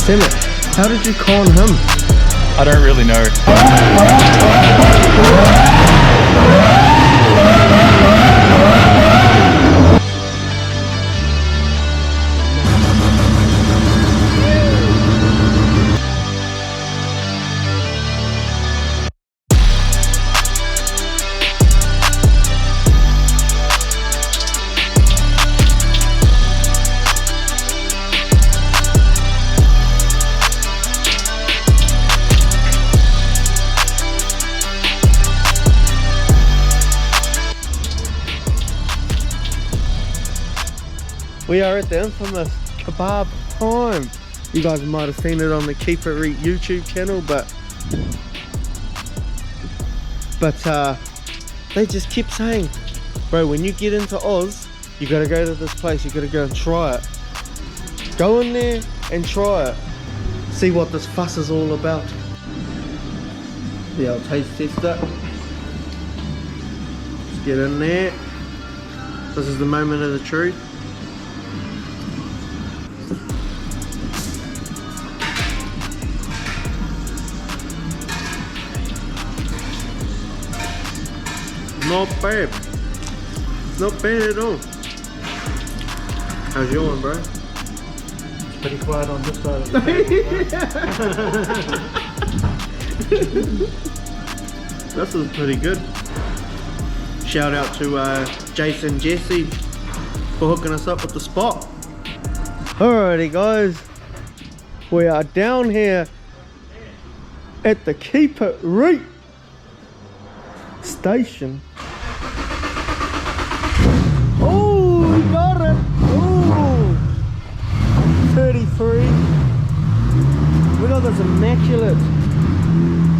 Simmet, how did you con him? I don't really know. We are at the infamous kebab time. You guys might have seen it on the Keep It Reet YouTube channel, but they just keep saying, bro, when you get into Oz, you gotta go to this place, you gotta go and try it. Go in there and try it. See what this fuss is all about. Yeah, I'll taste test it. Let's get in there. This is the moment of the truth. Not bad. Not bad at all. How's your one, bro? It's pretty quiet on this side. This is pretty good. Shout out to Jason Jesse for hooking us up with the spot. Alrighty guys, we are down here at the Keep It Reet station. Oh, we got it. Oh, 33. We got this immaculate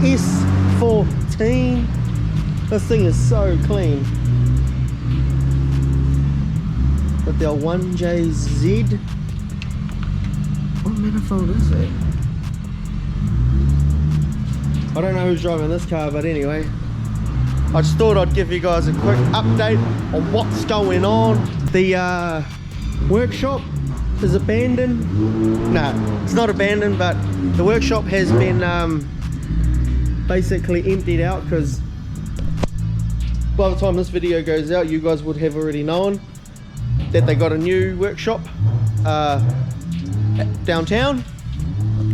S14. This thing is so clean. With the 1JZ. What manifold is that? I don't know who's driving this car, but anyway. I just thought I'd give you guys a quick update on what's going on. The workshop is abandoned. No, it's not abandoned, but the workshop has been basically emptied out because by the time this video goes out, you guys would have already known that they got a new workshop downtown,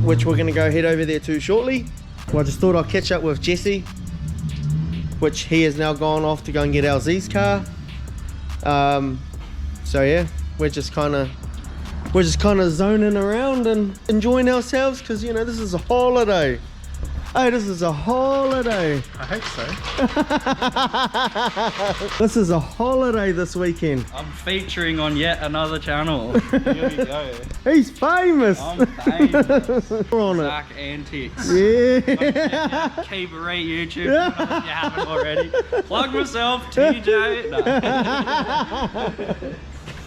which we're going to go head over there to shortly. Well, I just thought I'd catch up with Jesse, which he has now gone off to go and get LZ's car. So yeah, we're just kind of zoning around and enjoying ourselves because, you know, this is a holiday. Hey, this is a holiday. I hope so. This is a holiday this weekend. I'm featuring on yet another channel. Here we go. He's famous. I'm famous. We're on Zach Antics. Yeah. Keep It Reet YouTube channel if you haven't already. Plug myself, TJ. No.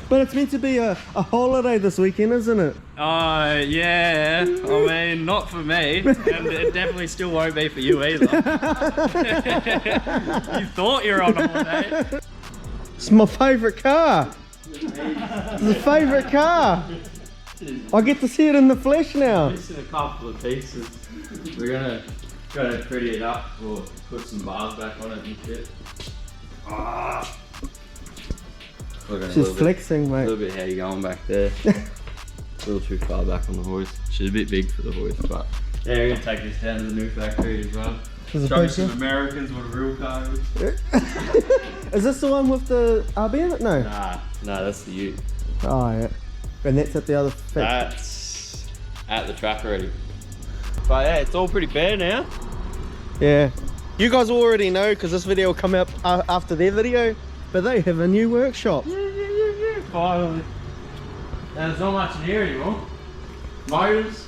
But it's meant to be a holiday this weekend, isn't it? Yeah. I mean, not for me. And it definitely still won't be for you either. You thought you were on a holiday. It's my favourite car. It's the favourite car. I get to see it in the flesh now. Missing a couple of pieces. We're gonna pretty it up or put some bars back on it and shit. She's flexing, mate. A little bit heavy going back there. A little too far back on the hoist. She's a bit big for the hoist, but yeah, we're gonna take this down to the new factory as well. Show you some Americans what a real car is. Is this the one with the RB in it? No. Nah, that's the Ute. Oh yeah. And that's at the other factory. That's at the track already. But yeah, it's all pretty bare now. Yeah. You guys already know because this video will come out after their video. But they have a new workshop. Yeah. Finally. There's not much in here anymore. Motors.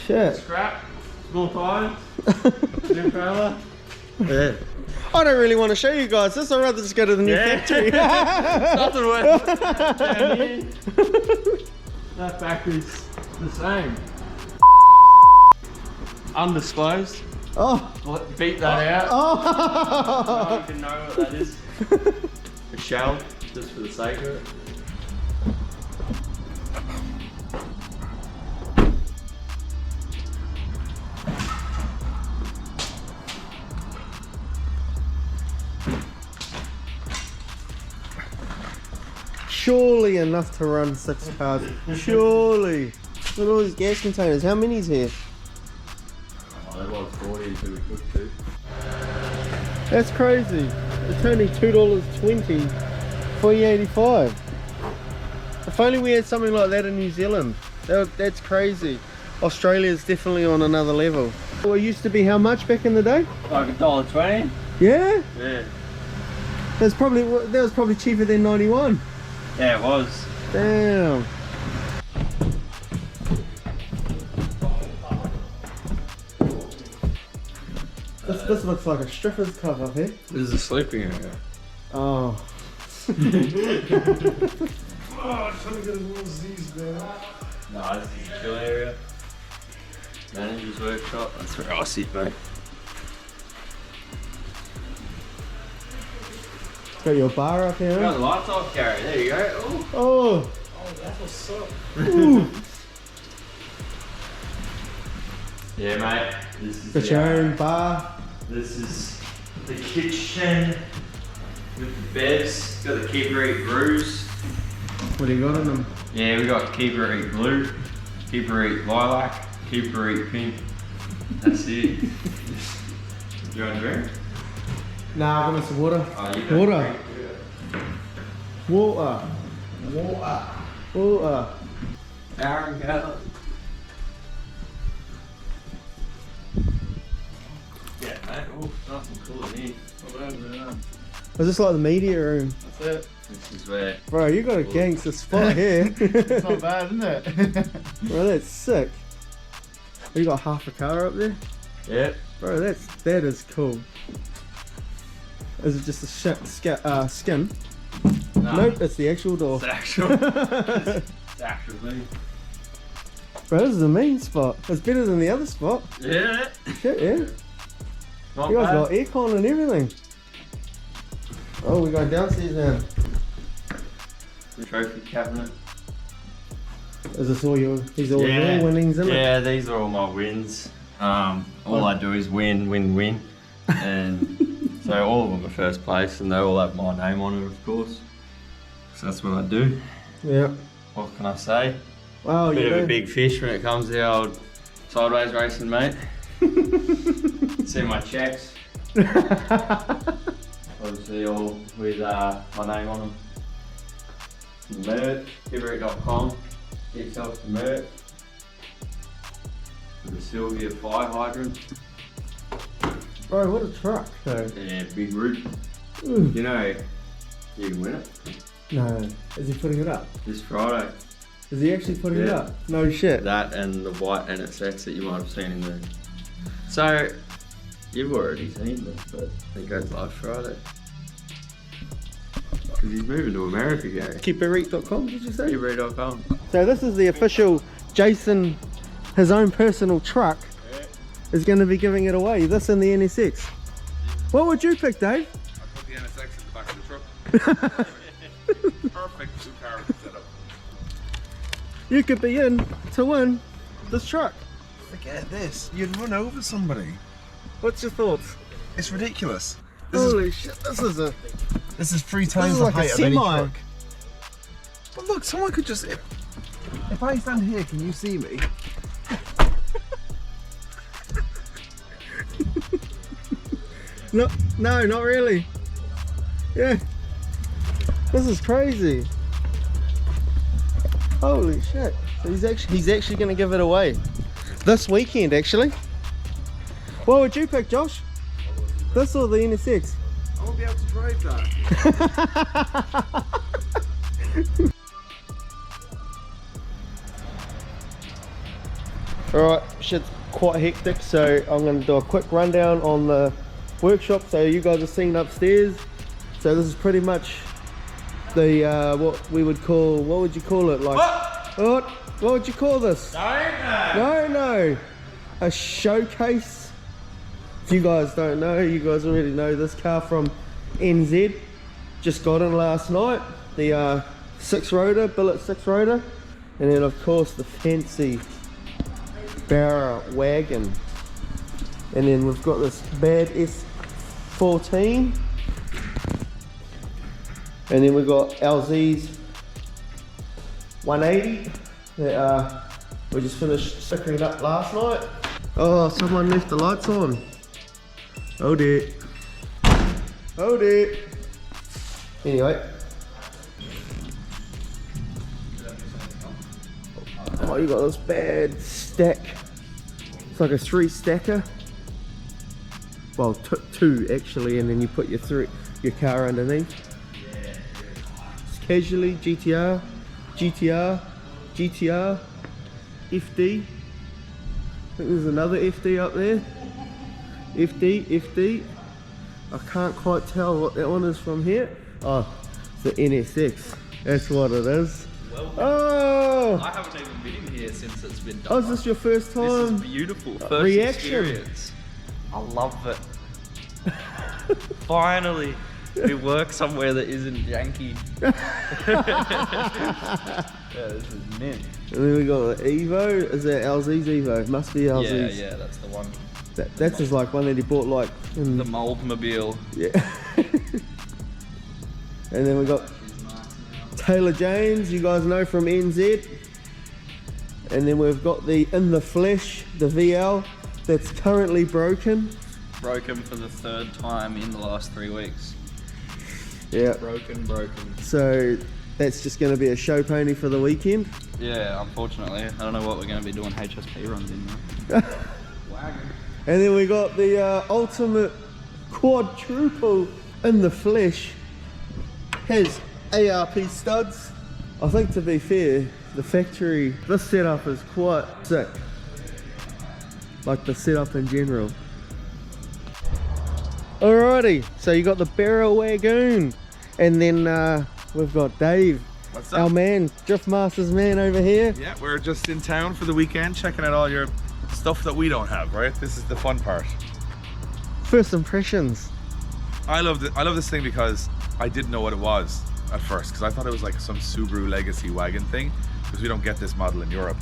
Shit. Scrap. Small tires. New trailer. Yeah. I don't really want to show you guys this. I'd rather just go to the new factory. Nothing worth down here. That factory's the same. Undisclosed. Oh. Beat that out. Oh. No one can know what that is. A shell, just for the sake of it. surely enough to run 6 cars. Surely. Look at all these gas containers. How many's here? Oh, there was 40 until we took 2. That's crazy. It's only $2.20, $3.85. If only we had something like that in New Zealand. That's crazy. Australia's definitely on another level. Well, it used to be how much back in the day? Like $1.20? Yeah? Yeah. That was probably cheaper than 91. Yeah, it was. Damn. This looks like a stripper's club up here. This is a sleeping area. Oh. Oh, I'm trying to get as well as these, man. No, this is a chill area. Manager's workshop. That's where I sit, mate. Got your bar up here. Got the lights off, Gary. There you go. Ooh. Oh. Oh, that's what's up. Ooh. Yeah, mate. This is Got your own bar. This is the kitchen with the beds. Got the keeper eat brews. What do you got in them? Yeah, we got keeper eat blue, keeper eat lilac, keeper eat pink. That's it. Do you want a drink? Nah, I want some water. Oh, you got Water. a drink? Water. Water. Water. Aaron Gallon. Yeah, mate. Oh, nice and cool in here. Is this like the media room? That's it. This is where. Bro, you got a gangster spot here. It's not bad, isn't it? Bro, that's sick. You got half a car up there? Yep. Bro, that is cool. Is it just a skin? No. Nope, it's the actual door. It's actual. It's actual me. Bro, this is a mean spot. It's better than the other spot. Yeah. Shit, yeah. Not You guys bad. got aircon and everything. Oh, we got downstairs now. The trophy cabinet. Is this all your winnings in it? Yeah, these are all my wins. All I do is win, win, win. And so all of them are first place and they all have my name on it, of course. So that's what I do. Yeah. What can I say? Wow, Bit you of know. a big fish when it comes to the old sideways racing, mate. See my checks. Obviously all with my name on them. Merch, giverit.com. Get yourself some merch. The Sylvia fire hydrant. Bro, what a truck though. Yeah, big root. Ooh. You know, you can win it No. Is he putting it up? this Friday. Is he actually putting it Yeah. up? No shit. That and the white NSX that you might have seen in there. So, you've already seen this, but it goes live Friday. Because he's moving to America, Gary. Keeperreek.com, did you say? Giverit.com. So this is the official Jason, his own personal truck, is going to be giving it away. This and the NSX. What would you pick, Dave? I put the NSX at the back of the truck. Perfect two-car setup. You could be in to win this truck. Forget this. You'd run over somebody. What's your thoughts? It's ridiculous. Holy shit, this is 3 times is the like a height of any semi. truck. But look, someone could just... If I stand here, can you see me? no, not really. Yeah, this is crazy. Holy shit! So he's actually going to give it away this weekend. Actually, what would you pick, Josh? This or the NSX? I won't be able to drive that. Alright, shit's quite hectic, so I'm going to do a quick rundown on the workshop. So you guys are seen upstairs. So this is pretty much the what would you call it? Like what would you call this? No, a showcase. If you guys don't know, you guys already know this car from NZ. Just got in last night. The 6-rotor, billet 6-rotor, and then of course the fancy Barra wagon, and then we've got this bad S14, and then we've got LZ's 180 that we just finished stickering it up last night. Oh, someone left the lights on. Oh dear. Oh dear. Anyway. Oh, you got this bad stack. It's like a 3-stacker. Well, two actually, and then you put your car underneath. Just casually, GTR, FD. I think there's another FD up there. FD. I can't quite tell what that one is from here. Oh, it's the NSX. That's what it is. Oh! I haven't even been in here since it's been done. Oh, is this your first time? This is beautiful. First reaction. Experience. I love it. Finally, we work somewhere that isn't janky. Yeah, this is mint. And then we got the Evo. Is that LZ's Evo? Must be LZ's. Yeah, that's the one. That's just like one that he bought like in The Moldmobile. Yeah. And then we got Taylor James, you guys know from NZ. And then we've got the In the Flesh, the VL, that's currently broken. Broken for the 3rd time in the last 3 weeks. Yeah. Broken. So that's just going to be a show pony for the weekend. Yeah, unfortunately. I don't know what we're going to be doing HSP runs in there. Wagon. And then we got the ultimate quadruple In the Flesh. Has ARP studs. I think, to be fair, the factory, this setup is quite sick. Like the setup in general. Alrighty, so you got the barrel wagon, and then we've got Dave. What's up? Our man, Drift Masters man over here. Yeah, we're just in town for the weekend, checking out all your stuff that we don't have, right? This is the fun part. First impressions. I love this thing because I didn't know what it was at first, because I thought it was like some Subaru Legacy wagon thing, because we don't get this model in Europe,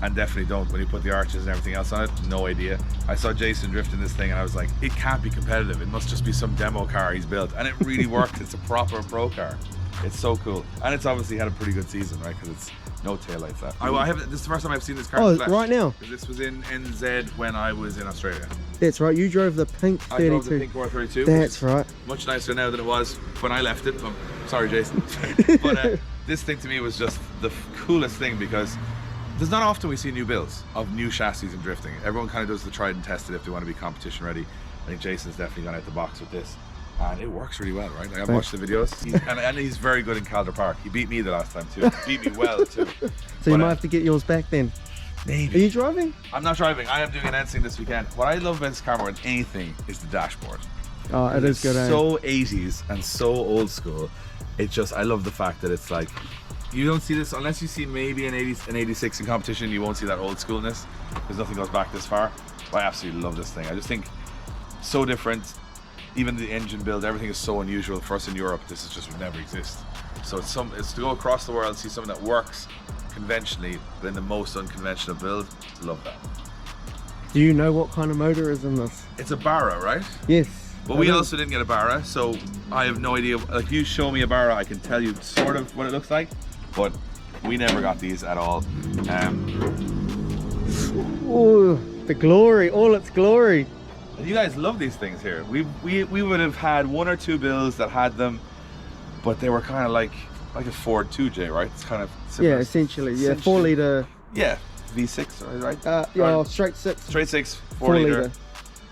and definitely don't when you put the arches and everything else on it. No idea. I saw Jason drifting this thing and I was like, it can't be competitive. It must just be some demo car he's built, and it really worked. It's a proper pro car. It's so cool, and it's obviously had a pretty good season, right? Because it's no taillights. This is the first time I've seen this car. Oh, in flesh, right now? This was in NZ when I was in Australia. That's right, you drove the pink 32. I drove the pink R32. That's right. Much nicer now than it was when I left it. Sorry, Jason. But this thing to me was just the coolest thing, because there's not often we see new builds of new chassis in drifting. Everyone kind of does the tried and tested if they want to be competition ready. I think Jason's definitely gone out the box with this. And it works really well, right? Like, I've watched the videos, and he's very good in Calder Park. He beat me the last time too. He beat me well too. So you might have to get yours back then. Maybe. Are you driving? I'm not driving. I am doing an Ensing this weekend. What I love about this car more than anything is the dashboard. Oh, it is good. So 80s and so old school. It just, I love the fact that it's like, you don't see this unless you see maybe an 86 in competition. You won't see that old schoolness, because nothing goes back this far. But I absolutely love this thing. I just think so different. Even the engine build, everything is so unusual for us in Europe. This is just would never exist. So it's to go across the world, see something that works conventionally, but in the most unconventional build. Love that. Do you know what kind of motor is in this? It's a Barra, right? Yes. But we also didn't get a Barra, so I have no idea. Like, if you show me a Barra, I can tell you sort of what it looks like, but we never got these at all. Oh, the glory, all its glory. You guys love these things here. We would have had 1 or 2 builds that had them, but they were kind of like a Ford 2J, right? It's kind of similar. Yeah, essentially. Yeah, 4 litre. Yeah, V6, right? Yeah, straight 6. Straight 6, 4 litre.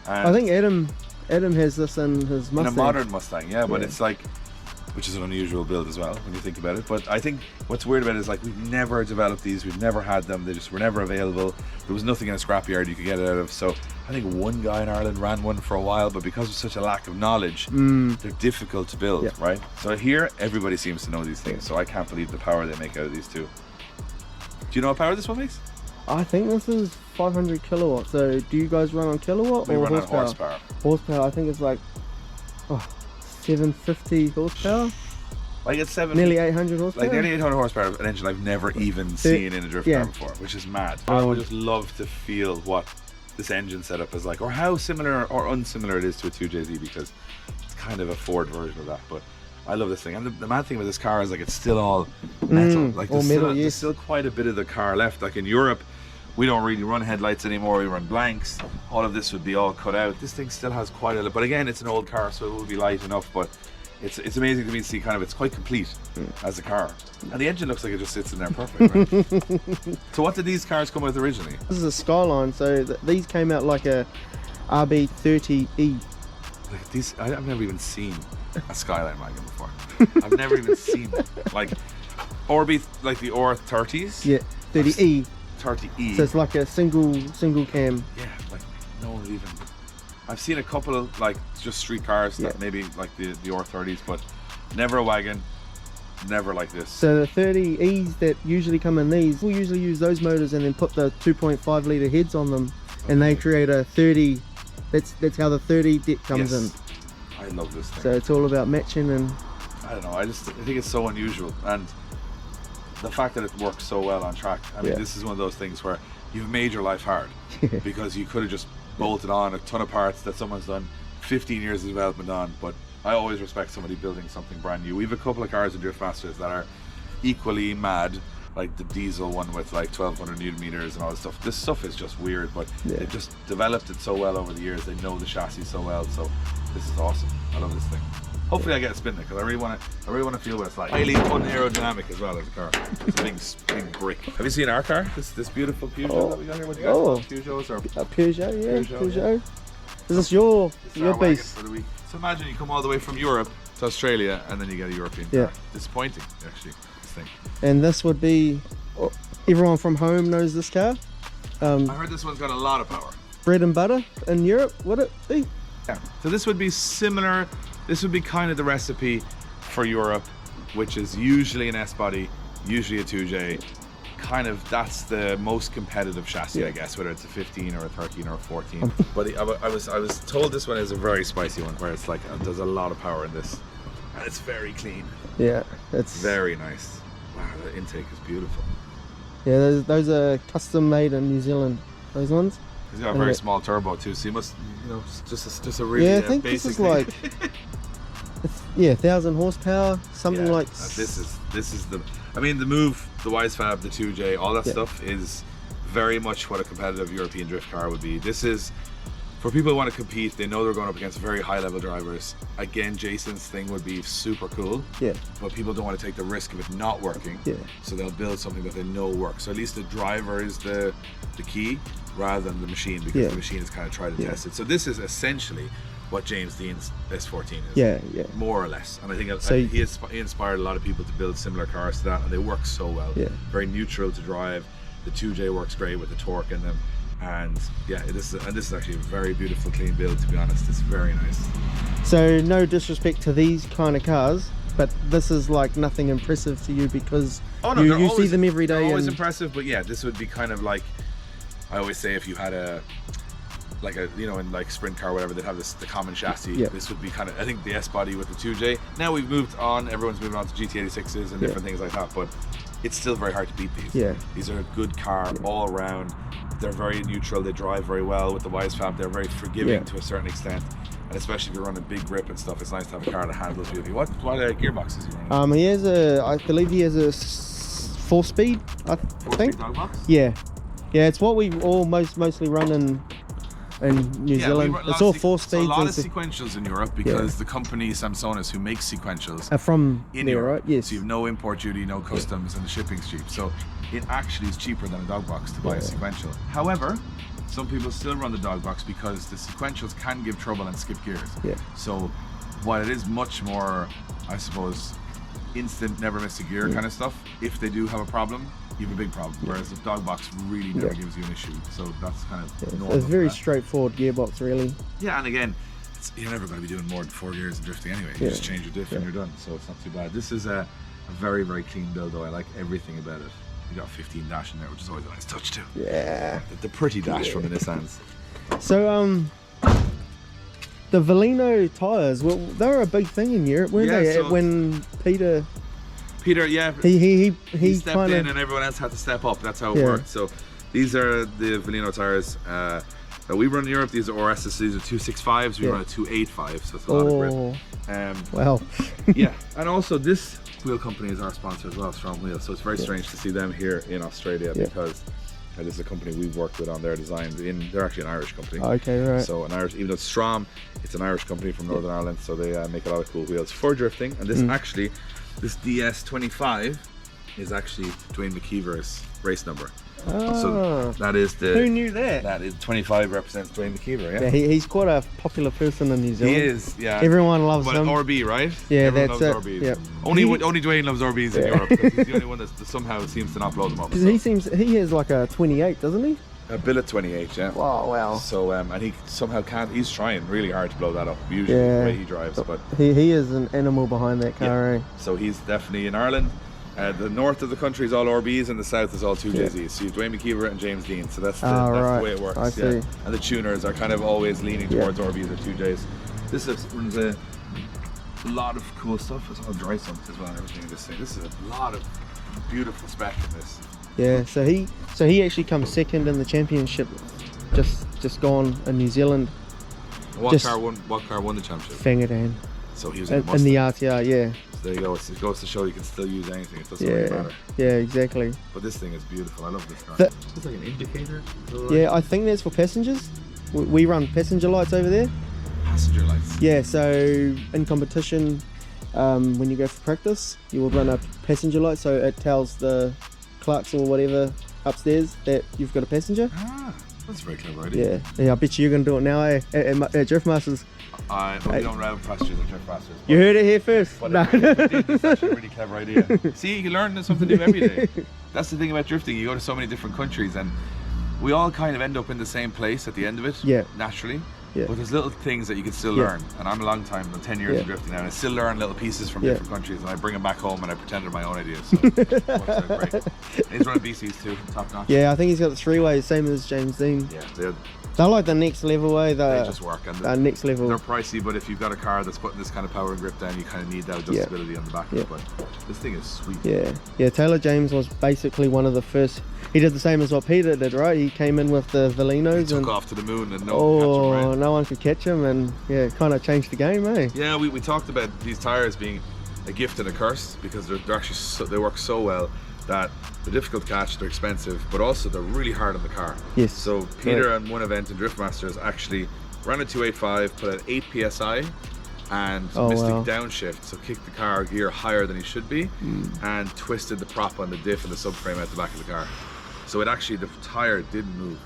I think Adam has this in his Mustang. In a modern Mustang, yeah, but it's like, which is an unusual build as well when you think about it. But I think what's weird about it is, like, we've never developed these, we've never had them, they just were never available. There was nothing in a scrapyard you could get it out of. So I think one guy in Ireland ran one for a while, but because of such a lack of knowledge, they're difficult to build, right? So here, everybody seems to know these things, so I can't believe the power they make out of these two. Do you know what power this one makes? I think this is 500 kilowatts. So do you guys run on kilowatt We or run horsepower? on horsepower. Horsepower, I think it's like 750 horsepower. Like it's Nearly 800 horsepower. Like nearly 800 horsepower, an engine I've never even seen in a drift car before, which is mad. I would just love to feel what this engine setup is like, or how similar or unsimilar it is to a 2JZ, because it's kind of a Ford version of that. But I love this thing. And the mad thing with this car is like it's still all metal. Like all there's, metal, still, yes. there's still quite a bit of the car left. Like in Europe, we don't really run headlights anymore. We run blanks. All of this would be all cut out. This thing still has quite a lot. But again, it's an old car, so it will be light enough. But it's amazing to me to see kind of it's quite complete as a car. And the engine looks like it just sits in there perfect, right? So what did these cars come with originally? This is a Skyline, so these came out like a RB30E. Like these, I've never even seen a Skyline wagon before. I've never even seen like Orbi, like the R30s. Yeah, 30E. 30E. So it's like a single cam. Yeah, like no one even. I've seen a couple of like just street cars that maybe like the R30s, but never a wagon, never like this. So the 30Es that usually come in these, we'll usually use those motors and then put the 2.5 litre heads on them, and they create a 30. That's how the 30 deck comes in. I love this thing. So it's all about matching, and I don't know. I think it's so unusual, and the fact that it works so well on track. I mean, this is one of those things where you've made your life hard because you could have just bolted on a ton of parts that someone's done 15 years of development on. But I always respect somebody building something brand new. We have a couple of cars in Drift Masters that are equally mad, like the diesel one with like 1200 newton meters and all this stuff. This stuff is just weird, but they've just developed it so well over the years. They know the chassis so well, so this is awesome. I love this thing. Hopefully I get a spin it because I really want to feel what it's like. Highly unaerodynamic as well as a car. It's a big brick. Have you seen our car? This beautiful Peugeot that we got here. What do you got? Peugeots or a Peugeot, yeah, Peugeot. Yeah. Is this your Our wagon beast? for the week. So imagine you come all the way from Europe to Australia and then you get a European car. Disappointing, actually, this thing. And this would be, everyone from home knows this car. I heard this one's got a lot of power. Bread and butter in Europe, would it be? Yeah. So this would be similar. This would be kind of the recipe for Europe, which is usually an S-body, usually a 2J. Kind of, that's the most competitive chassis, I guess, whether it's a 15 or a 13 or a 14. But I was told this one is a very spicy one, where it's like there's a lot of power in this, and it's very clean. Yeah, it's Very nice. Wow, the intake is beautiful. Yeah, those are custom made in New Zealand. Those ones. He's got a very small turbo too, so you must, just a really I think this is like, 1,000 horsepower, something like. This is the. I mean, the Move, the Wisefab, the 2J, all that stuff is very much what a competitive European drift car would be. This is for people who want to compete. They know they're going up against very high-level drivers. Again, Jason's thing would be super cool. Yeah. But people don't want to take the risk of it not working. Yeah. So they'll build something that they know works. So at least the driver is the key rather than the machine, because the machine is kind of tried and tested. So this is essentially what James Dean's S14 is. Yeah. More or less. And I think he inspired a lot of people to build similar cars to that, and they work so well. Yeah. Very neutral to drive. The 2J works great with the torque in them. And yeah, this is actually a very beautiful, clean build, to be honest. It's very nice. So no disrespect to these kind of cars, but this is like nothing impressive to you because you see them every day. They're always impressive, but yeah, this would be kind of like, I always say, if you had in like sprint car or whatever, they'd have the common chassis. This would be kind of, I think, the S-body with the 2J. Now we've moved on, everyone's moving on to GT86s and different things like that, but it's still very hard to beat these. Yeah. These are a good car all around. They're very neutral, they drive very well with the Wisefab. They're very forgiving to a certain extent. And especially if you're running big grip and stuff, it's nice to have a car that handles beauty. What gearbox is he running? He has I believe he has a 4-speed, I think. 4-speed dog box? Yeah. Yeah, it's what we all mostly run in New Zealand. It's all 4 speeds. A lot of sequentials in Europe because the company Samsonis, who makes sequentials, are from in there, Europe, right? Yes. So you have no import duty, no customs, and the shipping's cheap. So it actually is cheaper than a dog box to buy a sequential. However, some people still run the dog box because the sequentials can give trouble and skip gears. Yeah. So while it is much more, I suppose, instant, never miss a gear kind of stuff, if they do have a problem, you have a big problem. Whereas the dog box really never gives you an issue. So that's kind of normal. It's a very straightforward gearbox, really. Yeah, and again, you're never going to be doing more than 4 gears in drifting anyway. You just change your diff and you're done. So it's not too bad. This is a very, very clean build, though. I like everything about it. You got 15 dash in there, which is always a nice touch too. Yeah. The pretty dash from the Nissans. So the Velino tires, well, they were a big thing in Europe, weren't they? So when Peter, he stepped in and everyone else had to step up. That's how it worked. So these are the Velino tires. that we run in Europe. These are RSs, these are 265s. We run a 285, so it's a lot of grip. Wow. Yeah, and also this wheel company is our sponsor as well, Strong Wheels. So it's very strange to see them here in Australia because this is a company we've worked with on their designs. They're actually an Irish company. Okay, right. So an Irish, even though it's Strom, it's an Irish company from Northern Ireland. So they make a lot of cool wheels for drifting. And this actually, this DS25 is actually Dwayne McKeever's race number. So that is the. Who knew that? That is 25 represents Dwayne McKeever. Yeah, he's quite a popular person in New Zealand. he is. Yeah, Everyone loves but him. RB, right? Yeah, Everyone that's loves it. RBs. Yep. Only Dwayne loves RBs in Europe because he's the only one that somehow seems to not blow them up. Because he has like a 28, doesn't he? A billet 28, yeah. Wow. So and he somehow can't. He's trying really hard to blow that up. Usually the way he drives, but he is an animal behind that car. Eh? So he's definitely in Ireland. The north of the country is all RBs and the south is all 2JZs. So you have Dwayne McKeever and James Dean. So that's the way it works. I see. And the tuners are kind of always leaning towards RBs or 2Js. This runs a lot of cool stuff. It's all dry sumps as well and everything in this thing. This is a lot of beautiful spec in this. Yeah, so he actually comes second in the championship, just gone in New Zealand. What car won the championship? Fangadan. So he was in the RTR, yeah. So there you go. It goes to show you can still use anything. It doesn't really matter. Yeah, exactly. But this thing is beautiful. I love this car. It's like an indicator. Yeah, I think that's for passengers. We run passenger lights over there. Passenger lights. Yeah, so in competition, when you go for practice, you will run a passenger light, so it tells the clerks or whatever upstairs that you've got a passenger. That's a very clever idea. Yeah, I bet you're going to do it now, eh? At Drift Masters. We don't run passengers at Drift Masters. You heard it here first. No. It's actually a really clever idea. See, you learn something new every day. That's the thing about drifting. You go to so many different countries and we all kind of end up in the same place at the end of it, naturally. Yeah. But there's little things that you can still learn. And I'm a long time, 10 years of drifting now, and I still learn little pieces from different countries and I bring them back home and I pretend they're my own ideas. So it works out great. And he's running BCs too, top notch. Yeah, I think he's got the 3-way, same as James Dean. Yeah, they're like the next level, eh? They just work. And the next level. They're pricey, but if you've got a car that's putting this kind of power and grip down, you kind of need that adjustability on the back of it. But this thing is sweet. Yeah, Taylor James was basically one of the first. He did the same as what Peter did, right? He came in with the Valinos. He took off to the moon and no one could catch him, and kind of changed the game, eh? Yeah, we talked about these tires being a gift and a curse because they're actually they work so well that they're difficult to catch, they're expensive, but also they're really hard on the car. Yes. So Peter on one event in Drift Masters actually ran a 285, put at 8 psi and missed a downshift, so kicked the car gear higher than he should be and twisted the prop on the diff and the subframe out the back of the car. So the tire didn't move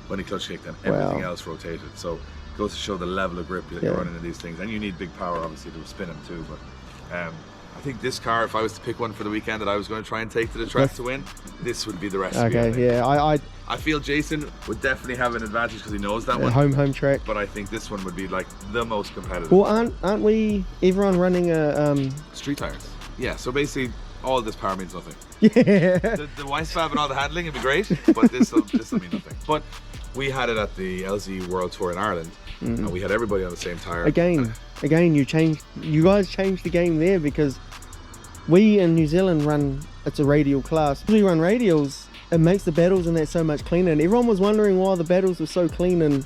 when he clutch kicked and everything else rotated. So it goes to show the level of grip that you're running in these things. And you need big power obviously to spin them too, but I think this car, if I was to pick one for the weekend that I was going to try and take to the track to win, this would be the recipe. Okay, I feel Jason would definitely have an advantage because he knows that one. Home track. But I think this one would be like the most competitive. Well, aren't we everyone running a street tires? Yeah. So basically, all this power means nothing. Yeah. The Weissfab and all the handling would be great, but this will mean nothing. But we had it at the LZWorldTour in Ireland, and we had everybody on the same tire. Again, you guys changed the game there because we in New Zealand it's a radial class. We run radials, it makes the battles and that so much cleaner. And everyone was wondering why the battles were so clean in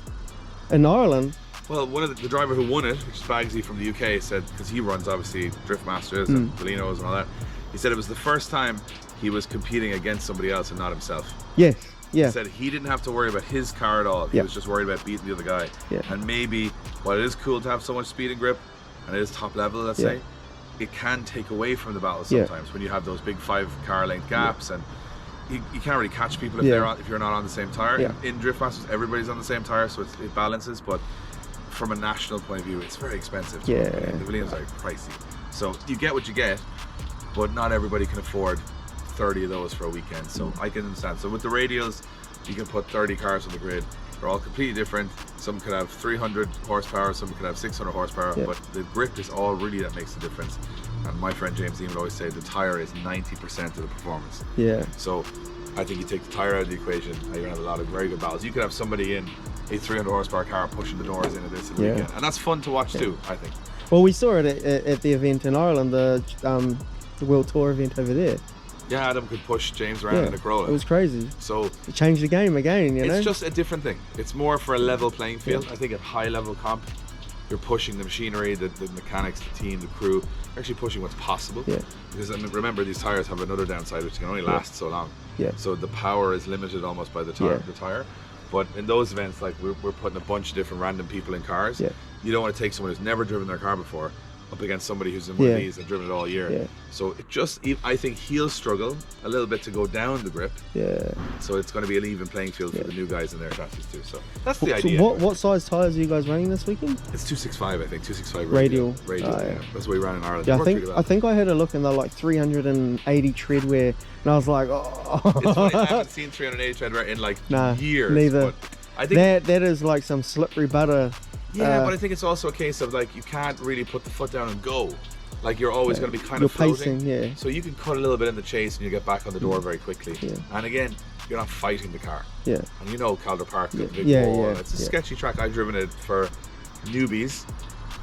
Ireland. Well, one of the driver who won it, which is Bagsy from the UK, said, because he runs obviously Drift Masters and Valinos and all that, he said it was the first time he was competing against somebody else and not himself. Yes. Yeah. He said he didn't have to worry about his car at all. He was just worried about beating the other guy. Yeah. And maybe while it is cool to have so much speed and grip, and it is top level, let's say, it can take away from the battle sometimes when you have those big 5-car length gaps and you can't really catch people if you're not on the same tire. Yeah. In Drift Masters, everybody's on the same tire, so it balances, but from a national point of view, it's very expensive. The Valinos are pricey. So you get what you get, but not everybody can afford 30 of those for a weekend, so I can understand. So with the radials, you can put 30 cars on the grid. They're all completely different. Some could have 300 horsepower, some could have 600 horsepower, but the grip is all really that makes the difference. And my friend James Dean would always say the tire is 90% of the performance. Yeah. So I think you take the tire out of the equation, and you're gonna have a lot of very good battles. You could have somebody in a 300 horsepower car pushing the doors into this weekend, and that's fun to watch too, I think. Well, we saw it at the event in Ireland, the World Tour event over there. Yeah, Adam could push James around in a Corolla. It was crazy. So It changed the game again, you know? it's just a different thing. It's more for a level playing field. I think at high level comp, you're pushing the machinery, the mechanics, the team, the crew, actually pushing what's possible. Yeah. Because I mean, remember, these tires have another downside, which can only last so long. Yeah. So the power is limited almost by the tire. But in those events, like we're putting a bunch of different random people in cars. Yeah. You don't want to take someone who's never driven their car before up against somebody who's in one of these and driven it all year. Yeah. So it just, I think he'll struggle a little bit to go down the grip. Yeah. So it's going to be an even playing field for the new guys in their chassis too. So that's the So idea. what size tyres are you guys running this weekend? It's 265, I think. 265 Radial. Radial. Oh, yeah. Yeah. That's what we ran in Ireland. Yeah, It worked really well. I think I had a look and they're like 380 tread wear, and I was like, oh. It's funny, I haven't seen 380 tread in like years. Neither. But I think That is like some slippery butter. Yeah, but I think it's also a case of like you can't really put the foot down and go. Like you're always going to be kind of floating. Pacing, So you can cut a little bit in the chase and you get back on the door very quickly. Yeah. And again, you're not fighting the car. Yeah. And you know Calder Park, the big Yeah, wall. yeah, It's a sketchy track. I've driven it for newbies.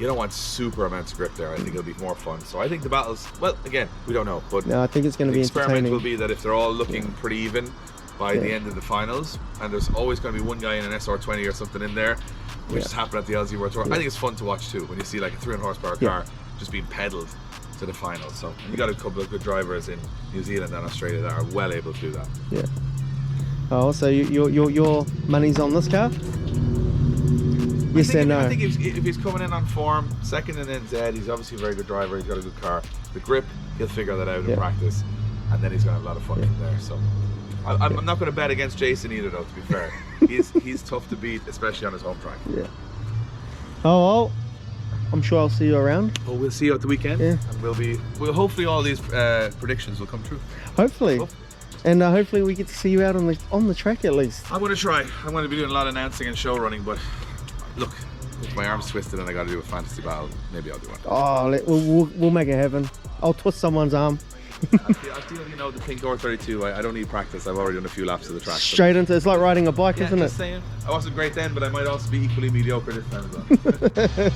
You don't want super amounts of grip there. I think it'll be more fun. So I think the battles, well, again, we don't know. But No, I think it's going to be the experiment entertaining. will be that if they're all looking pretty even by the end of the finals, and there's always going to be one guy in an SR20 or something in there, which has happened at the LZWorldTour. I think it's fun to watch too when you see like a 300 horsepower car just being pedalled to the final. So you got a couple of good drivers in New Zealand and Australia that are well able to do that. Yeah. Oh, so your money's on this car? Yes and no. I think if he's coming in on form, second in NZ, he's obviously a very good driver. He's got a good car. The grip, he'll figure that out in practice, and then he's going to have a lot of fun from there. So I'm not going to bet against Jason either, though. To be fair, he's tough to beat, especially on his home track. Yeah. Oh well, I'm sure I'll see you around. Well, we'll see you at the weekend, and we'll hopefully all these predictions will come true. Hopefully. And hopefully we get to see you out on the track at least. I'm going to try. I'm going to be doing a lot of announcing and show running, but look, if my arm's twisted and I got to do a fantasy battle, maybe I'll do one. Oh, we'll make it happen. I'll twist someone's arm. I feel, you know, the pink R32, I don't need practice. I've already done a few laps of the track. Straight into it's like riding a bike, isn't it? Just saying. I wasn't great then, but I might also be equally mediocre this time as well.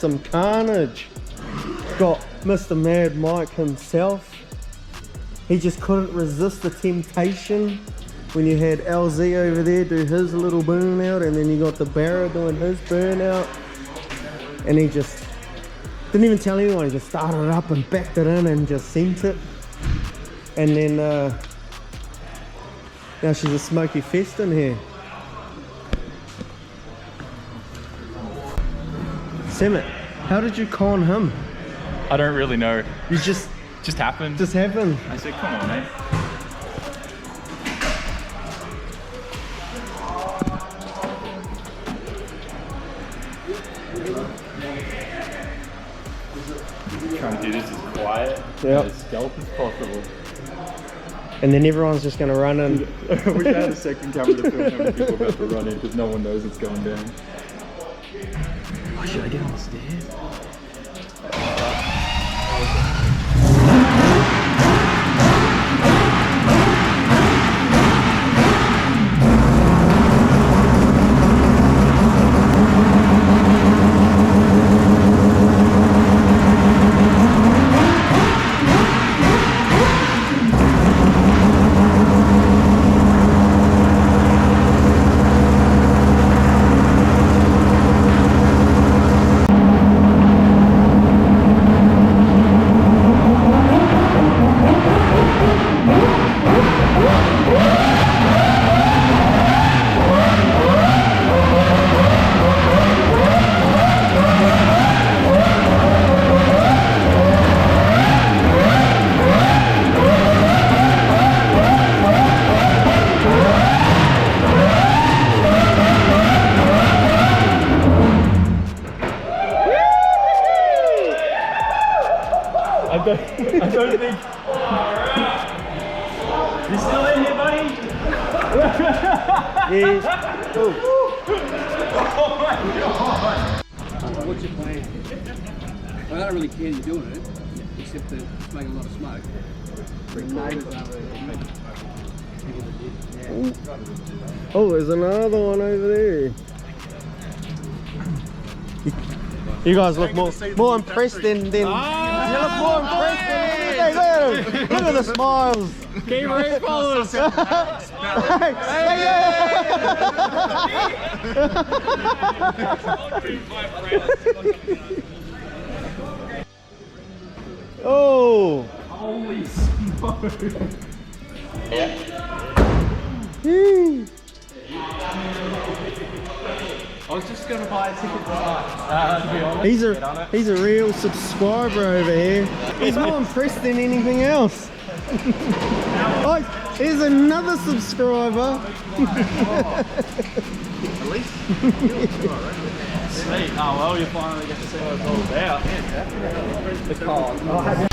some carnage. Got Mr. Mad Mike himself. He just couldn't resist the temptation when you had LZ over there do his little burnout, and then you got the Barra doing his burnout, and he just didn't even tell anyone. He just started it up and backed it in and just sent it. And then now she's a smoky fest in here. Simmet, how did you con him? I don't really know. You just happened. Just happened. I said, come on, mate. Trying to do this as quiet as stealth as possible. And then everyone's just going to run in. We had a second camera to film how many people are about to run in because no one knows it's going down. Oh, should I get on the stairs? I don't think. You still in here, buddy? Yeah. Oh my god! What's your plan? Well, I don't really care you're doing it, except that it's making a lot of smoke. The neighbours aren't really Oh, there's another one over there. You guys look more impressed than you look more impressed than look at the smiles. Game race followers. Oh! Holy smoke! I was just gonna buy a ticket to be honest. He's a real subscriber over here. He's more impressed than anything else. Oh, here's another subscriber. At least sweet. Oh well, you finally get to see what it's all about. The car.